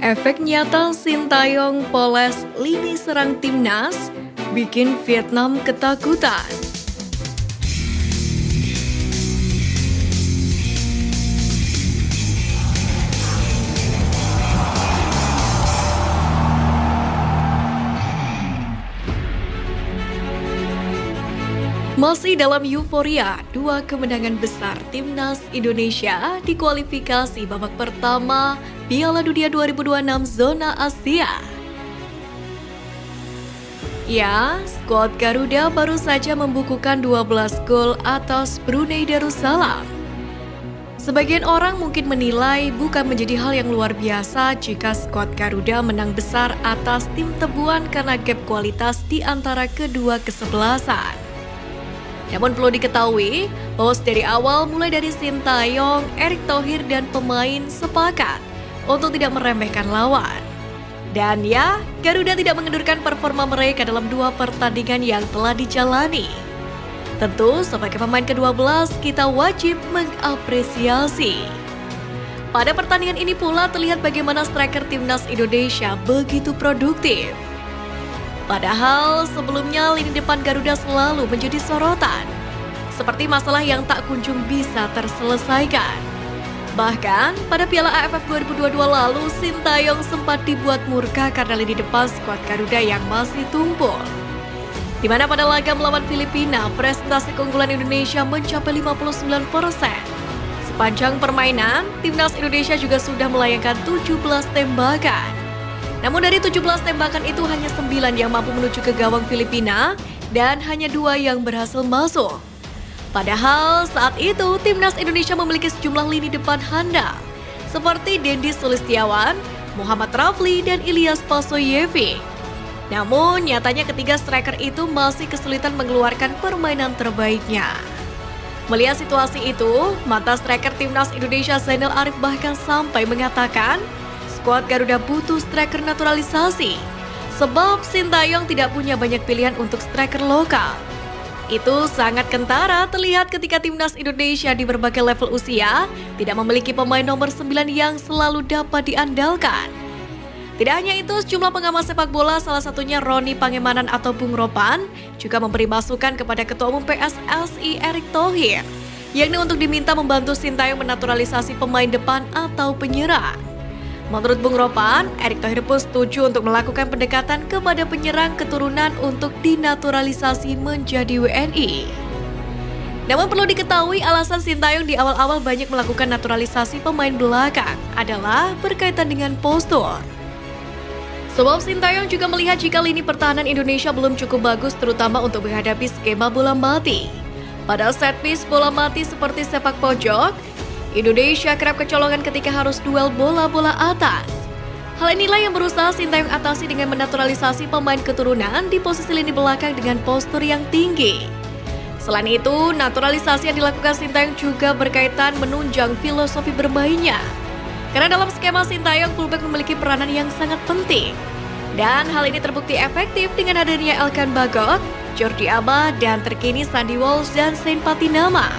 Efek nyata Sintayong poles lini serang timnas bikin Vietnam ketakutan. Masih dalam euforia, dua kemenangan besar timnas Indonesia di kualifikasi babak pertama Piala Dunia 2026 zona Asia. Ya, skuad Garuda baru saja membukukan 12 gol atas Brunei Darussalam. Sebagian orang mungkin menilai bukan menjadi hal yang luar biasa jika skuad Garuda menang besar atas tim Tebuan karena gap kualitas di antara kedua kesebelasan. Namun perlu diketahui bahwa dari awal mulai dari Sintayong, Erick Thohir dan pemain sepakat untuk tidak meremehkan lawan. Dan ya, Garuda tidak mengendurkan performa mereka dalam dua pertandingan yang telah dijalani. Tentu sebagai pemain ke-12 kita wajib mengapresiasi. Pada pertandingan ini pula terlihat bagaimana striker timnas Indonesia begitu produktif. Padahal sebelumnya lini depan Garuda selalu menjadi sorotan, seperti masalah yang tak kunjung bisa terselesaikan. Bahkan pada Piala AFF 2022 lalu, Sintayong sempat dibuat murka karena lini depan skuad Garuda yang masih tumpul. Di mana pada laga melawan Filipina, presentasi keunggulan Indonesia mencapai 59%. Sepanjang permainan, timnas Indonesia juga sudah melayangkan 17 tembakan. Namun dari 17 tembakan itu hanya 9 yang mampu menuju ke gawang Filipina dan hanya 2 yang berhasil masuk. Padahal saat itu timnas Indonesia memiliki sejumlah lini depan handal seperti Dendi Sulistiawan, Muhammad Rafli dan Ilyas Pasoyevi. Namun nyatanya ketiga striker itu masih kesulitan mengeluarkan permainan terbaiknya. Melihat situasi itu, mantan striker timnas Indonesia Zainal Arif bahkan sampai mengatakan skuad Garuda butuh striker naturalisasi, sebab Sintayong tidak punya banyak pilihan untuk striker lokal. Itu sangat kentara terlihat ketika timnas Indonesia di berbagai level usia tidak memiliki pemain nomor 9 yang selalu dapat diandalkan. Tidak hanya itu, sejumlah pengamat sepak bola, salah satunya Roni Pangemanan atau Bung Ropan, juga memberi masukan kepada Ketua Umum PSSI Erick Thohir, yakni untuk diminta membantu Sintayong menaturalisasi pemain depan atau penyerang. Menurut Bung Ropan, Erick Thohir pun setuju untuk melakukan pendekatan kepada penyerang keturunan untuk dinaturalisasi menjadi WNI. Namun perlu diketahui alasan Sintayong di awal-awal banyak melakukan naturalisasi pemain belakang adalah berkaitan dengan postur. Sebab Sintayong juga melihat jika lini pertahanan Indonesia belum cukup bagus terutama untuk menghadapi skema bola mati. Pada set piece bola mati seperti sepak pojok, Indonesia kerap kecolongan ketika harus duel bola-bola atas. Hal inilah yang berusaha Sintayong atasi dengan menaturalisasi pemain keturunan di posisi lini belakang dengan postur yang tinggi. Selain itu, naturalisasi yang dilakukan Sintayong juga berkaitan menunjang filosofi bermainnya. Karena dalam skema Sintayong, fullback memiliki peranan yang sangat penting. Dan hal ini terbukti efektif dengan adanya Elkan Bagot, Jordi Alba, dan terkini Sandy Walsh dan Saint Patinama.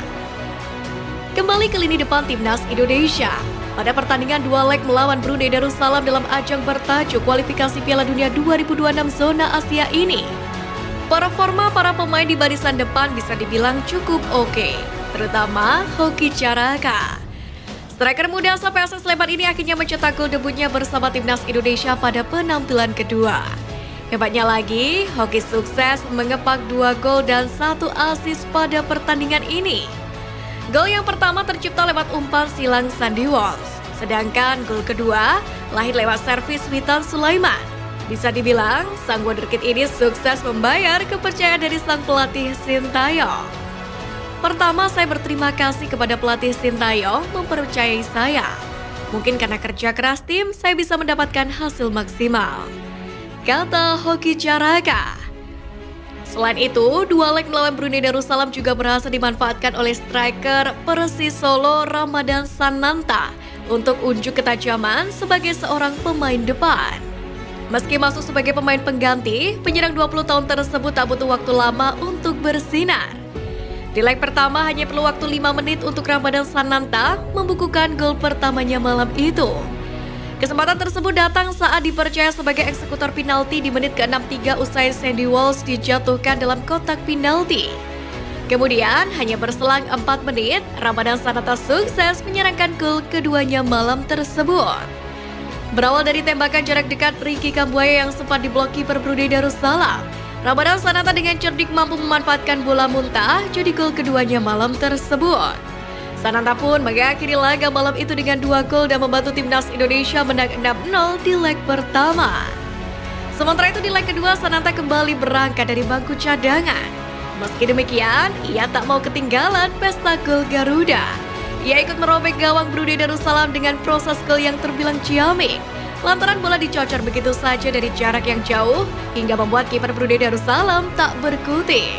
Kembali ke lini depan timnas Indonesia. Pada pertandingan dua leg melawan Brunei Darussalam dalam ajang bertajuk kualifikasi Piala Dunia 2026 zona Asia ini, performa para pemain di barisan depan bisa dibilang cukup oke, terutama Hoki Caraka. Striker muda asal PSS Sleman ini akhirnya mencetak gol debutnya bersama timnas Indonesia pada penampilan kedua. Hebatnya lagi, Hoki sukses mengepak 2 gol dan 1 assist pada pertandingan ini. Gol yang pertama tercipta lewat umpan silang Sandy Walsh, sedangkan gol kedua lahir lewat servis Witan Sulaiman. Bisa dibilang, sang wonderkid ini sukses membayar kepercayaan dari sang pelatih Sintayong. Pertama, saya berterima kasih kepada pelatih Sintayong mempercayai saya. Mungkin karena kerja keras tim, saya bisa mendapatkan hasil maksimal, kata Hoki Caraka. Selain itu, dua leg melawan Brunei Darussalam juga berhasil dimanfaatkan oleh striker Persis Solo Ramadan Sananta untuk unjuk ketajaman sebagai seorang pemain depan. Meski masuk sebagai pemain pengganti, penyerang 20 tahun tersebut tak butuh waktu lama untuk bersinar. Di leg pertama hanya perlu waktu 5 menit untuk Ramadan Sananta membukukan gol pertamanya malam itu. Kesempatan tersebut datang saat dipercaya sebagai eksekutor penalti di menit ke-63 usai Sandy Walsh dijatuhkan dalam kotak penalti. Kemudian, hanya berselang 4 menit, Ramadhan Sananta sukses menyerangkan gol keduanya malam tersebut. Berawal dari tembakan jarak dekat Ricky Kambuaya yang sempat diblok kiper Brunei Darussalam, Ramadhan Sananta dengan cerdik mampu memanfaatkan bola muntah jadi gol keduanya malam tersebut. Sananta pun mengakhiri laga malam itu dengan 2 gol dan membantu timnas Indonesia menang 6-0 di leg pertama. Sementara itu di leg kedua, Sananta kembali berangkat dari bangku cadangan. Meski demikian, ia tak mau ketinggalan pesta gol Garuda. Ia ikut merobek gawang Brunei Darussalam dengan proses gol yang terbilang ciamik, lantaran bola dicocor begitu saja dari jarak yang jauh hingga membuat kiper Brunei Darussalam tak berkutik.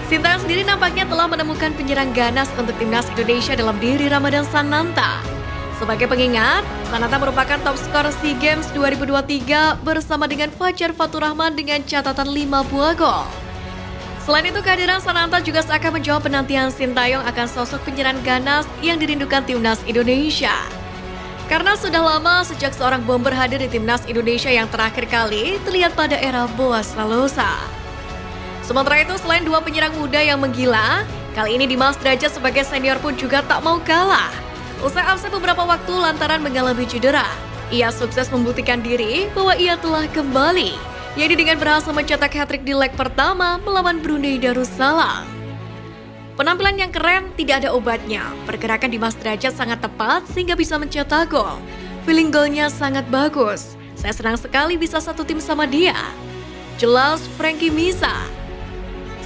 Sintayong sendiri nampaknya telah menemukan penyerang ganas untuk timnas Indonesia dalam diri Ramadhan Sananta. Sebagai pengingat, Sananta merupakan top skor SEA Games 2023 bersama dengan Fajar Faturrahman dengan catatan 5 buah gol. Selain itu, kehadiran Sananta juga seakan menjawab penantian Sintayong akan sosok penyerang ganas yang dirindukan timnas Indonesia. Karena sudah lama sejak seorang bomber hadir di timnas Indonesia yang terakhir kali terlihat pada era Boaz Lalosa. Sementara itu, selain 2 penyerang muda yang menggila, kali ini Dimas Drajat sebagai senior pun juga tak mau kalah. Usai absen beberapa waktu lantaran mengalami cedera, ia sukses membuktikan diri bahwa ia telah kembali, yaitu dengan berhasil mencetak hat-trick di leg pertama melawan Brunei Darussalam. Penampilan yang keren tidak ada obatnya. Pergerakan Dimas Drajat sangat tepat sehingga bisa mencetak gol. Feeling golnya sangat bagus. Saya senang sekali bisa satu tim sama dia. Jelas Frankie Misa.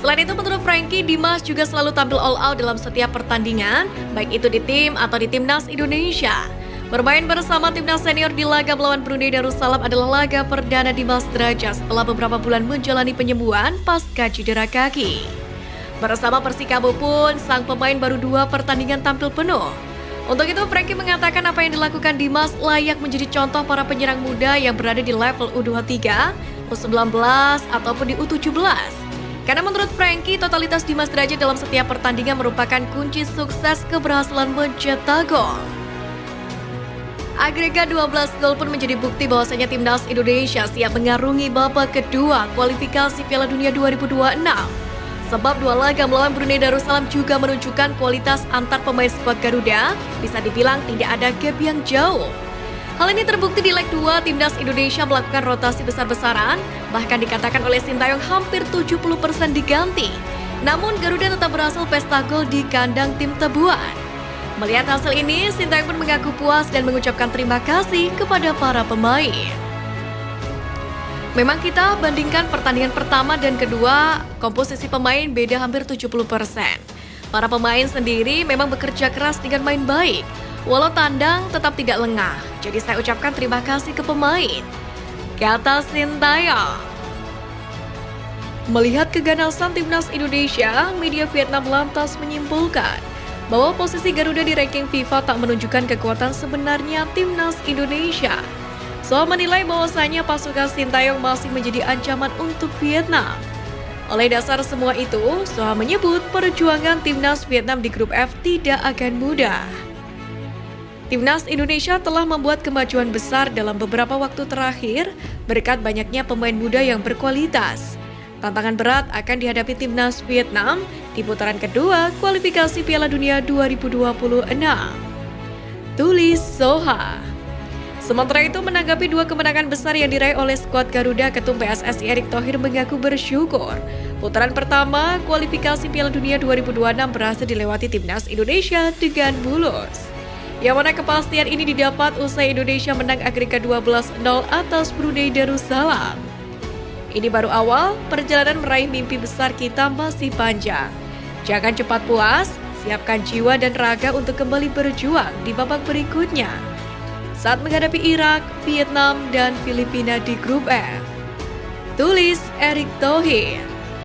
Selain itu, menurut Frankie, Dimas juga selalu tampil all out dalam setiap pertandingan, baik itu di tim atau di timnas Indonesia. Bermain bersama timnas senior di laga melawan Brunei Darussalam adalah laga perdana Dimas Drajat setelah beberapa bulan menjalani penyembuhan pasca cedera kaki. Bersama Persikabo pun, sang pemain baru 2 pertandingan tampil penuh. Untuk itu, Frankie mengatakan apa yang dilakukan Dimas layak menjadi contoh para penyerang muda yang berada di level U23, U19, ataupun di U17. Karena menurut Frankie, totalitas Dimas Drajat dalam setiap pertandingan merupakan kunci sukses keberhasilan mencetak gol. Agregat 12 gol pun menjadi bukti bahwasanya timnas Indonesia siap mengarungi babak kedua kualifikasi Piala Dunia 2026. Sebab 2 laga melawan Brunei Darussalam juga menunjukkan kualitas antar pemain skuad Garuda bisa dibilang tidak ada gap yang jauh. Hal ini terbukti di leg 2, timnas Indonesia melakukan rotasi besar-besaran, bahkan dikatakan oleh Sintayong hampir 70% diganti. Namun Garuda tetap berhasil pesta gol di kandang tim Tebuan. Melihat hasil ini, Sintayong pun mengaku puas dan mengucapkan terima kasih kepada para pemain. Memang kita bandingkan pertandingan pertama dan kedua, komposisi pemain beda hampir 70%. Para pemain sendiri memang bekerja keras dengan main baik. Walau tandang tetap tidak lengah, jadi saya ucapkan terima kasih ke pemain, kata Sintayong. Melihat keganasan timnas Indonesia, media Vietnam lantas menyimpulkan bahwa posisi Garuda di ranking FIFA tak menunjukkan kekuatan sebenarnya timnas Indonesia. Soal menilai bahwasanya pasukan Sintayong masih menjadi ancaman untuk Vietnam. Oleh dasar semua itu, Soha menyebut perjuangan timnas Vietnam di grup F tidak akan mudah. Timnas Indonesia telah membuat kemajuan besar dalam beberapa waktu terakhir berkat banyaknya pemain muda yang berkualitas. Tantangan berat akan dihadapi timnas Vietnam di putaran kedua kualifikasi Piala Dunia 2026. Tulis Soha. Sementara itu, menanggapi 2 kemenangan besar yang diraih oleh skuad Garuda, Ketum PSSI Erick Thohir mengaku bersyukur. Putaran pertama kualifikasi Piala Dunia 2026 berhasil dilewati timnas Indonesia dengan mulus. Yang mana kepastian ini didapat usai Indonesia menang agregat 12-0 atas Brunei Darussalam. Ini baru awal, perjalanan meraih mimpi besar kita masih panjang. Jangan cepat puas, siapkan jiwa dan raga untuk kembali berjuang di babak berikutnya saat menghadapi Irak, Vietnam, dan Filipina di grup F. Tulis Erick Thohir.